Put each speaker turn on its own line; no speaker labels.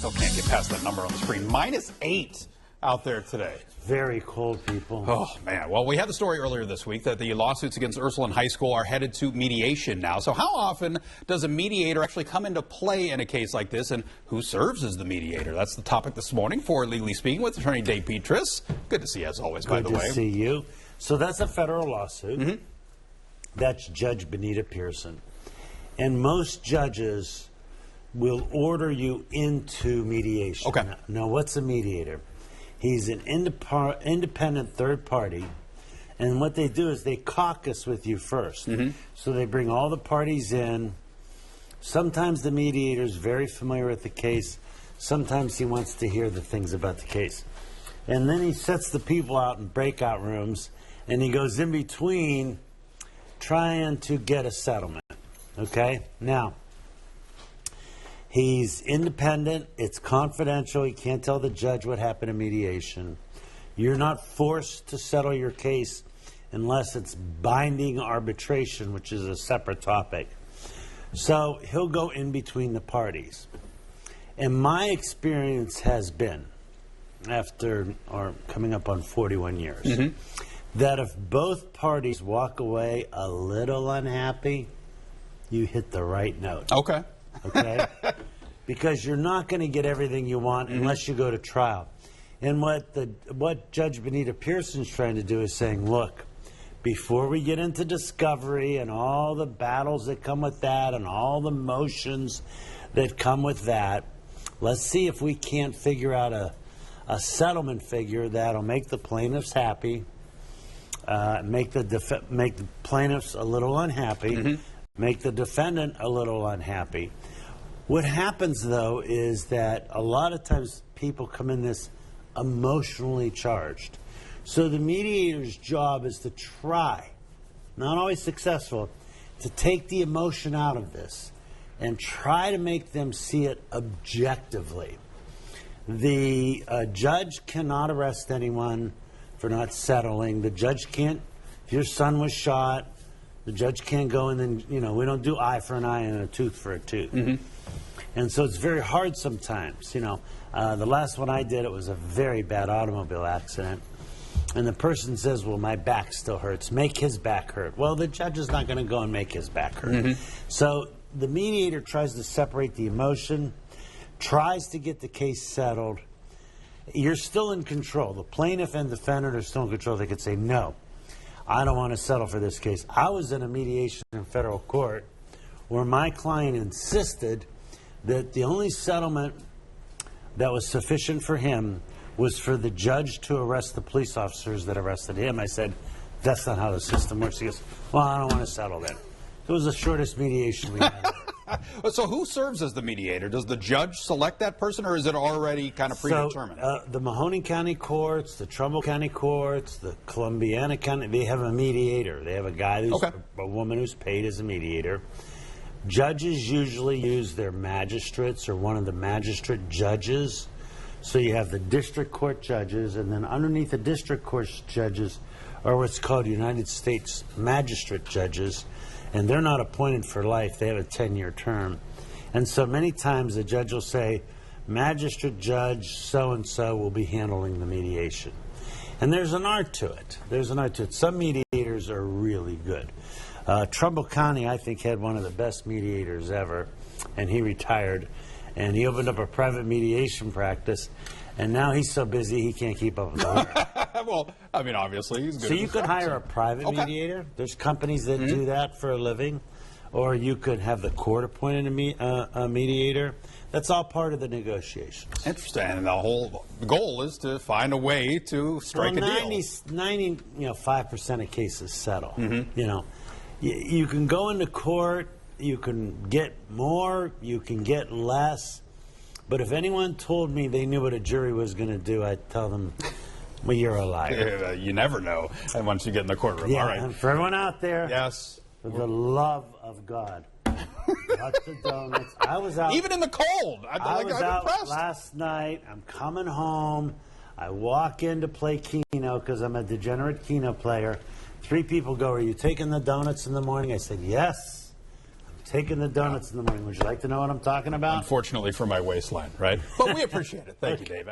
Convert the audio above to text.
Still can't get past that number on the screen. -8 out there today.
Very cold, people.
Oh, man. Well, we had the story earlier this week that the lawsuits against Ursuline High School are headed to mediation now. So how often does a mediator actually come into play in a case like this, and who serves as the mediator? That's the topic this morning for Legally Speaking with Attorney Dave Betras. Good to see you as always, by the way.
Good to see you. So that's a federal lawsuit. That's Judge Benita Pearson. And most judges will order you into mediation.
Okay.
Now, what's a mediator? He's an independent third party, and what they do is they caucus with you first. So they bring all the parties in. Sometimes the mediator is very familiar with the case. Sometimes he wants to hear the things about the case. And then he sets the people out in breakout rooms, and he goes in between trying to get a settlement. Okay? Now, he's independent. It's confidential. He can't tell the judge what happened in mediation. You're not forced to settle your case unless it's binding arbitration, which is a separate topic. So he'll go in between the parties. And my experience has been, after or coming up on 41 years, that if both parties walk away a little unhappy, you hit the right note.
Okay.
Okay? Because you're not going to get everything you want unless you go to trial. And what Judge Benita Pearson's trying to do is saying, look, before we get into discovery and all the battles that come with that and all the motions that come with that, let's see if we can't figure out a settlement figure that'll make the plaintiffs happy, make the plaintiffs a little unhappy, make the defendant a little unhappy. What happens, though, is that a lot of times people come in this emotionally charged. So the mediator's job is to try, not always successful, to take the emotion out of this and try to make them see it objectively. The judge cannot arrest anyone for not settling. The judge can't, if your son was shot, the judge can't go and then, we don't do eye for an eye and a tooth for a tooth. And so it's very hard sometimes. The last one I did, it was a very bad automobile accident. And the person says, well, my back still hurts. Make his back hurt. Well, the judge is not going to go and make his back hurt. So the mediator tries to separate the emotion, tries to get the case settled. You're still in control. The plaintiff and defendant are still in control. They could say, no, I don't want to settle for this case. I was in a mediation in federal court where my client insisted that the only settlement that was sufficient for him was for the judge to arrest the police officers that arrested him. I said, that's not how the system works. He goes, well, I don't want to settle then. It was the shortest mediation we had.
So who serves as the mediator? Does the judge select that person, or is it already kind of predetermined?
So, the Mahoning County courts, the Trumbull County courts, the Columbiana County, they have a mediator. They have a guy who's a woman who's paid as a mediator. Judges usually use their magistrates or one of the magistrate judges. So you have the district court judges, and then underneath the district court judges are what's called United States magistrate judges. And they're not appointed for life. They have a 10-year term. And so many times the judge will say, magistrate judge so-and-so will be handling the mediation. And there's an art to it. There's an art to it. Some mediators are really good. Trumbull County, I think, had one of the best mediators ever, and he retired. And he opened up a private mediation practice, and now he's so busy he can't keep up with the work.
Well, I mean, obviously, he's good.
So you could hire a private mediator. There's companies that do that for a living. Or you could have the court appointed a mediator. That's all part of the negotiations. Interesting.
And the whole goal is to find a way to strike a deal.
95% of cases settle. You can go into court. You can get more. You can get less. But if anyone told me they knew what a jury was going to do, I'd tell them, well, you're a liar.
You never know once you get in the courtroom.
Yeah,
all right.
And for everyone out there,
yes,
for the love of God, cut the donuts. I was out.
Even in the cold.
I was out last night. I'm coming home. I walk in to play Keno because I'm a degenerate Keno player. 3 people go, are you taking the donuts in the morning? I said, yes. taking the donuts in the morning. Would you like to know what I'm talking about?
Unfortunately for my waistline, right? But we appreciate it. Thank you, Dave.